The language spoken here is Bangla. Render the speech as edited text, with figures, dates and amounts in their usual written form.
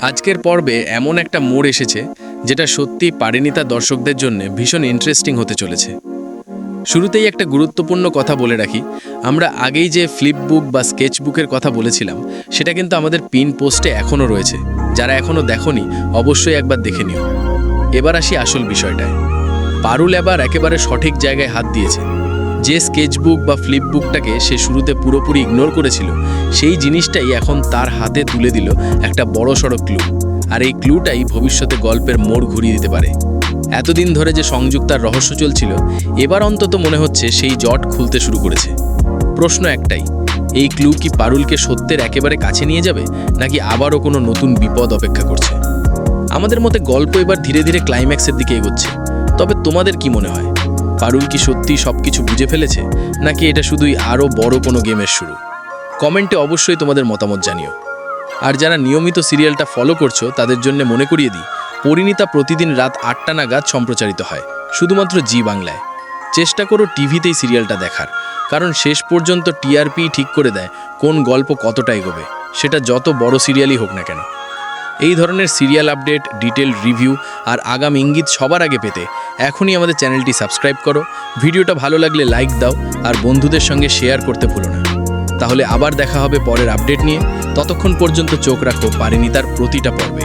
আজকের পর্বে এমন একটা মোড় এসেছে যেটা সত্যিই পারিণীতা দর্শকদের জন্য ভীষণ ইন্টারেস্টিং হতে চলেছে। শুরুতেই একটা গুরুত্বপূর্ণ কথা বলে রাখি, আমরা আগেই যে ফ্লিপ বুক বা স্কেচ বুকের কথা বলেছিলাম সেটা কিন্তু আমাদের পিন পোস্টে এখনও রয়েছে। যারা এখনও দেখোনি অবশ্যই একবার দেখে নিও। এবার আসি আসল বিষয়টায়। পারুল এবার একেবারে সঠিক জায়গায় হাত দিয়েছে। যে স্কেচবুক বা ফ্লিপ বুকটাকে সে শুরুতে পুরোপুরি ইগনোর করেছিল, সেই জিনিসটাই এখন তার হাতে তুলে দিল একটা বড়সড় ক্লু। আর এই ক্লুটাই ভবিষ্যতে গল্পের মোড় ঘুরিয়ে দিতে পারে। এতদিন ধরে যে সংযুক্তার রহস্য চলছিল, এবার অন্তত মনে হচ্ছে সেই জট খুলতে শুরু করেছে। প্রশ্ন একটাই, এই ক্লু কি পারুলকে সত্যের একেবারে কাছে নিয়ে যাবে, নাকি আবারও কোনো নতুন বিপদ অপেক্ষা করছে? আমাদের মতে গল্প এবার ধীরে ধীরে ক্লাইম্যাক্সের দিকে এগোচ্ছে। তবে তোমাদের কি মনে হয়, পারুল কি সত্যি সবকিছু বুঝে ফেলেছে, নাকি এটা শুধুই আরও বড় কোনো গেমের শুরু? কমেন্টে অবশ্যই তোমাদের মতামত জানিও। আর যারা নিয়মিত সিরিয়ালটা ফলো করছো তাদের জন্য মনে করিয়ে দিই, পরিণীতা প্রতিদিন রাত ৮টা নাগাদ সম্প্রচারিত হয় শুধুমাত্র জি বাংলায়। চেষ্টা করো টিভিতেই সিরিয়ালটা দেখার, কারণ শেষ পর্যন্ত টিআরপি ঠিক করে দেয় কোন গল্প কতটা এগোবে, সেটা যত বড় সিরিয়ালই হোক না কেন। এই ধরনের সিরিয়াল আপডেট, ডিটেল রিভিউ আর আগাম ইঙ্গিত সবার আগে পেতে এখনই আমাদের চ্যানেলটি সাবস্ক্রাইব করো। ভিডিওটা ভালো লাগলে লাইক দাও আর বন্ধুদের সঙ্গে শেয়ার করতে ভুলো না। তাহলে আবার দেখা হবে পরের আপডেট নিয়ে। ততক্ষণ পর্যন্ত চোখ রাখো পারিণীতার প্রতিটা পর্বে।